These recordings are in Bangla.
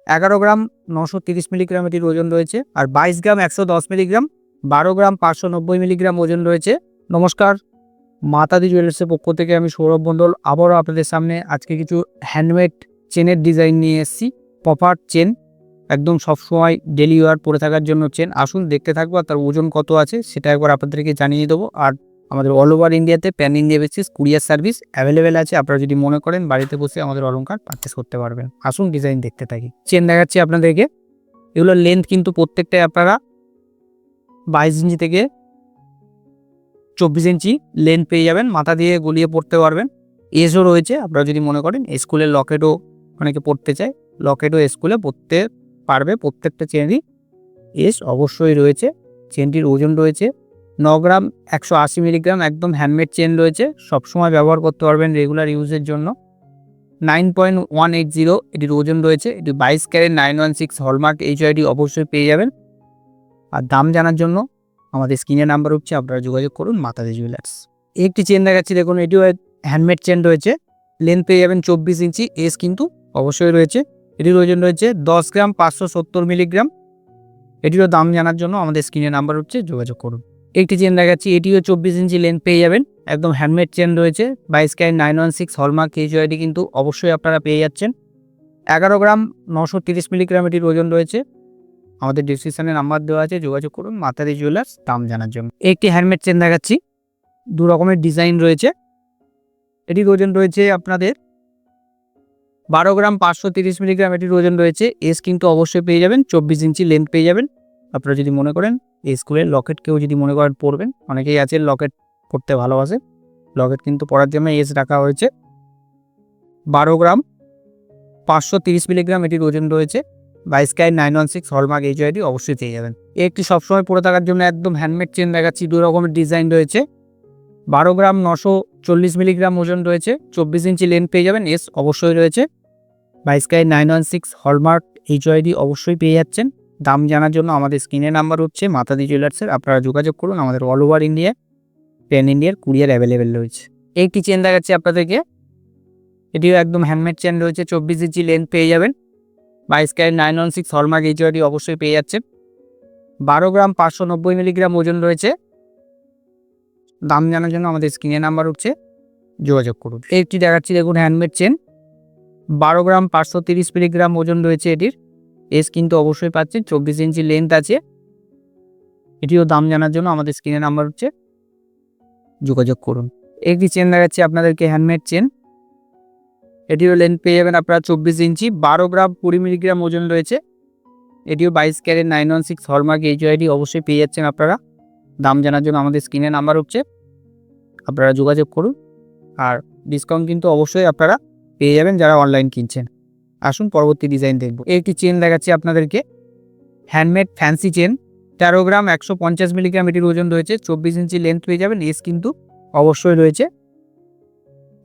11 গ্রাম 930 মিলিগ্রাম এটির ওজন রয়েছে। আর 22 গ্রাম 110 মিলিগ্রাম, 12 গ্রাম 590 মিলিগ্রাম ওজন রয়েছে। নমস্কার, মাতাদি জুয়েলার্সের পক্ষ থেকে আমি সৌরভ মণ্ডল আবারও আপনাদের সামনে আজকে কিছু হ্যান্ডমেড চেনের ডিজাইন নিয়ে এসেছি। প্রপার চেন, একদম সবসময় ডেলি ওয়ার পরে থাকার জন্য চেন। আসুন দেখতে থাকবো, আর তার ওজন কত আছে সেটা একবার আপনাদেরকে জানিয়ে দেবো। আর আমাদের অল ওভার ইন্ডিয়াতে pan India basis courier service available আছে। আপনারা যদি মনে করেন বাড়িতে বসে আমাদের অলংকার পারচেস করতে পারবেন। আসুন ডিজাইন দেখতে থাকি। চেন দেখাচ্ছি আপনাদেরকে। এগুলোর লেন্থ কিন্তু প্রত্যেকটাই আপনারা 22 ইঞ্চি থেকে 24 ইঞ্চি লেন্থ পেয়ে যাবেন। মাথা দিয়ে গলিয়ে পড়তে পারবেন। এসও রয়েছে, আপনারা যদি মনে করেন স্কুলের লকেটও অনেকে পড়তে চায়, লকেটও স্কুলে পড়তে পারবে। প্রত্যেকটা চেনেরই এস অবশ্যই রয়েছে। চেনটির ওজন রয়েছে 9 গ্রাম 180 মিলিগ্রাম। একদম হ্যান্ডমেড চেন রয়েছে, সবসময় ব্যবহার করতে পারবেন রেগুলার ইউজের জন্য। 9.180 এটির ওজন রয়েছে। এটি 22 ক্যারেট 916 হলমার্ক HID অবশ্যই পেয়ে যাবেন। আর দাম জানার জন্য আমাদের স্ক্রিনে নাম্বার হচ্ছে, আপনারা যোগাযোগ করুন মাতাদি জুয়েলার্স। একটি চেন দেখাচ্ছি, দেখুন এটিও হ্যান্ডমেড চেন রয়েছে। লেন্থ পেয়ে যাবেন 24 ইঞ্চি, এস কিন্তু অবশ্যই রয়েছে। এটির ওজন রয়েছে 10 গ্রাম 570 মিলিগ্রাম। এটিরও দাম জানার জন্য আমাদের স্ক্রিনে নাম্বার হচ্ছে, যোগাযোগ করুন। একটি চেন দেখাচ্ছি, এটিও 24 ইঞ্চি লেন্থ পেয়ে যাবেন। একদম হ্যান্ডমেড চেন রয়েছে। 22 ক্যারেট 916 হলমার্ক HID কিন্তু অবশ্যই আপনারা পেয়ে যাচ্ছেন। 11 গ্রাম 930 মিলিগ্রাম এটির ওজন রয়েছে। আমাদের ডিসক্রিপশনে নাম্বার দেওয়া আছে, যোগাযোগ করুন মাতাদি জুয়েলার্স দাম জানার জন্য। একটি হ্যান্ডমেড চেন দেখাচ্ছি, দু রকমের ডিজাইন রয়েছে। এটির ওজন রয়েছে আপনাদের 12 গ্রাম 530 মিলিগ্রাম এটির ওজন রয়েছে। এস কিন্তু অবশ্যই পেয়ে যাবেন। 24 ইঞ্চি লেন্থ পেয়ে যাবেন। আপনারা যদি মনে করেন এই স্কুলের লকেট কেউ যদি মনে করেন পরবেন, অনেকেই আছে লকেট পরতে ভালোবাসে, লকেট কিন্তু পরার জন্য এস রাখা হয়েছে। 12 গ্রাম 530 মিলিগ্রাম এটির ওজন রয়েছে। 22 ক্যারেট 916 হলমার্ক HID অবশ্যই পেয়ে যাবেন। একটি সবসময় পরে থাকার জন্য একদম হ্যান্ডমেড চেন দেখাচ্ছি, দু রকমের ডিজাইন রয়েছে। 12 গ্রাম 940 মিলিগ্রাম ওজন রয়েছে। 24 ইঞ্চি লেন্থ পেয়ে যাবেন, এস অবশ্যই রয়েছে। 22 ক্যারেট 916 হলমার্ক HID অবশ্যই পেয়ে যাচ্ছেন। দাম জানার জন্য আমাদের স্ক্রিনে নাম্বার হচ্ছে মাতাদি জুয়েলার্সের, আপনারা যোগাযোগ করুন। আমাদের অল ওভার ইন্ডিয়া প্যান ইন্ডিয়ার কুরিয়ার অ্যাভেলেবেল রয়েছে। একটি চেন দেখাচ্ছি আপনাদেরকে, এটিও একদম হ্যান্ডমেড চেন রয়েছে। 24 ইঞ্চি লেন্থ পেয়ে যাবেন। 22 ক্যারেট 916 হলমার্ক HID অবশ্যই পেয়ে যাচ্ছেন। 12 গ্রাম 590 মিলিগ্রাম ওজন রয়েছে। দাম জানার জন্য আমাদের স্ক্রিনে নাম্বার হচ্ছে, যোগাযোগ করুন। একটি দেখাচ্ছি, দেখুন হ্যান্ডমেড চেন। 12 গ্রাম 530 মিলিগ্রাম ওজন রয়েছে এটির। এস কিন্তু অবশ্যই পাচ্ছেন। 24 ইঞ্চি লেন্থ আছে। এটিও দাম জানার জন্য আমাদের স্ক্রিনে নাম্বার হচ্ছে, যোগাযোগ করুন। একটি চেন দেখাচ্ছি আপনাদেরকে, হ্যান্ডমেড চেন। এটিও লেন্থ পেয়ে যাবেন আপনারা 24 ইঞ্চি। 12 গ্রাম 20 মিলিগ্রাম ওজন রয়েছে। এটিও 22 ক্যারেট 916 হলমার্ক HID অবশ্যই পেয়ে যাচ্ছেন আপনারা। দাম জানার জন্য আমাদের স্ক্রিনে নাম্বার হচ্ছে, আপনারা যোগাযোগ করুন। আর ডিসকাউন্ট কিন্তু অবশ্যই আপনারা পেয়ে যাবেন যারা অনলাইন কিনছেন। আসুন পরবর্তী ডিজাইন দেখব। একটি চেন দেখাচ্ছি আপনাদেরকে, হ্যান্ডমেড ফ্যান্সি চেন। 13 গ্রাম 150 মিলিগ্রাম এটির ওজন রয়েছে। 24 ইঞ্চি লেন্থ পেয়ে যাবেন, এস কিন্তু অবশ্যই রয়েছে।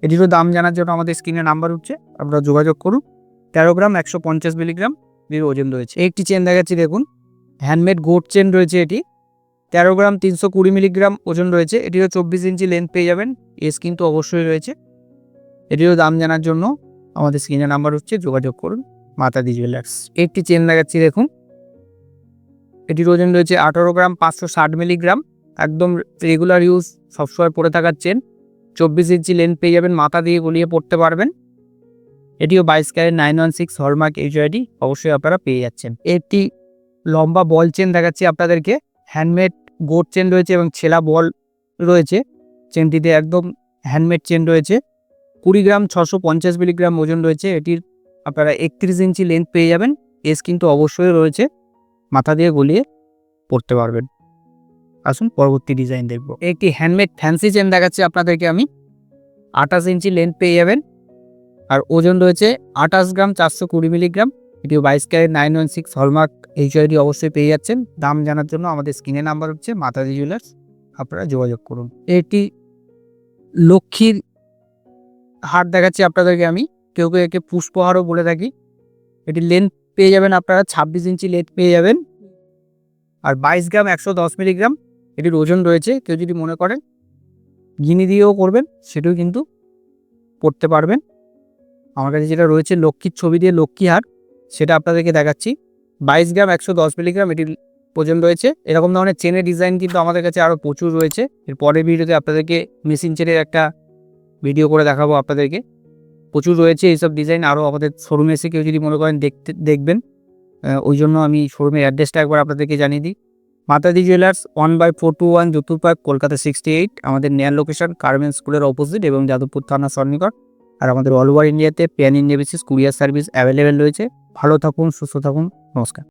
এটিরও দাম জানার জন্য আমাদের স্ক্রিনে নাম্বার হচ্ছে, আপনারা যোগাযোগ করুন। 13 গ্রাম 150 মিলিগ্রাম এর ওজন রয়েছে। একটি চেন দেখাচ্ছি, দেখুন হ্যান্ডমেড গোট চেন রয়েছে। এটি 13 গ্রাম 320 মিলিগ্রাম ওজন রয়েছে। এটিও 24 ইঞ্চি লেন্থ পেয়ে যাবেন, এস কিন্তু অবশ্যই রয়েছে। এটিরও দাম জানার জন্য আমাদের স্ক্রিনে নাম্বার হচ্ছে, যোগাযোগ করুন মাতাদি জুয়েলার্স। একটি চেন দেখাচ্ছি, দেখুন এটির ওজন রয়েছে 18 গ্রাম 560 মিলিগ্রাম। একদম রেগুলার ইউজ, সবসময় পরে থাকার চেন। 24 ইঞ্চি লেন্থ পেয়ে যাবেন, মাথা দিয়ে গলিয়ে পড়তে পারবেন। এটিও 22 ক্যারেট 916 হলমার্ক HID অবশ্যই আপনারা পেয়ে যাচ্ছেন। একটি লম্বা বল চেন দেখাচ্ছি আপনাদেরকে, হ্যান্ডমেড গোট চেন রয়েছে এবং ছেলা বল রয়েছে। চেনটিতে একদম হ্যান্ডমেড চেন রয়েছে। 20 গ্রাম 650 মিলিগ্রাম ওজন রয়েছে। এটির আপনারা 31 ইঞ্চি লেন্থ পেয়ে যাবেন, এস কিন্তু অবশ্যই রয়েছে। মাথা দিয়ে গলিয়ে পড়তে পারবেন। আসুন পরবর্তী ডিজাইন দেখব। একটি হ্যান্ডমেড ফ্যান্সি চেন দেখাচ্ছি আপনাদেরকে আমি। 28 ইঞ্চি লেন্থ পেয়ে যাবেন। আর ওজন রয়েছে 28 গ্রাম 420 মিলিগ্রাম। এটিও 22 ক্যারেট 916 হলমার্ক HID অবশ্যই পেয়ে যাচ্ছেন। দাম জানার জন্য আমাদের স্ক্রিনে নাম্বার হচ্ছে, মাতাদি জুয়েলার্স, আপনারা যোগাযোগ করুন। এটি লক্ষ্মীর হার দেখাচ্ছি আপনাদেরকে আমি, কেউ কেউ একে পুষ্পহারও বলে থাকি। এটি লেন্থ পেয়ে যাবেন আপনারা 26 ইঞ্চি লেন্থ পেয়ে যাবেন। আর 22 গ্রাম 110 মিলিগ্রাম এটির ওজন রয়েছে। কেউ যদি মনে করেন গিনি দিয়েও করবেন, সেটাও কিন্তু করতে পারবেন। আমার কাছে যেটা রয়েছে লক্ষ্মীর ছবি দিয়ে লক্ষ্মী হার, সেটা আপনাদেরকে দেখাচ্ছি। 22 গ্রাম 110 মিলিগ্রাম এটির ওজন রয়েছে। এরকম ধরনের চেনের ডিজাইন কিন্তু আমাদের কাছে আরও প্রচুর রয়েছে। এর পরের ভিডিওতে আপনাদেরকে মেশিন চেনের একটা ভিডিও করে দেখাবো আপনাদেরকে। প্রচুর রয়েছে এইসব ডিজাইন, আরও আমাদের শোরুমে এসে কেউ যদি মনে করেন দেখবেন, ওই জন্য আমি শোরুমের অ্যাড্রেসটা একবার আপনাদেরকে জানিয়ে দিই। মাতাদি জুয়েলার্স 1/421 যতুর পার্ক, কলকাতা 68। আমাদের নেয়ার লোকেশন কারমেন স্কুলের অপোজিট এবং যাদবপুর থানা সন্নিকট। আর আমাদের অল ওভার ইন্ডিয়াতে pan India basis courier service available রয়েছে। ভালো থাকুন, সুস্থ থাকুন, নমস্কার।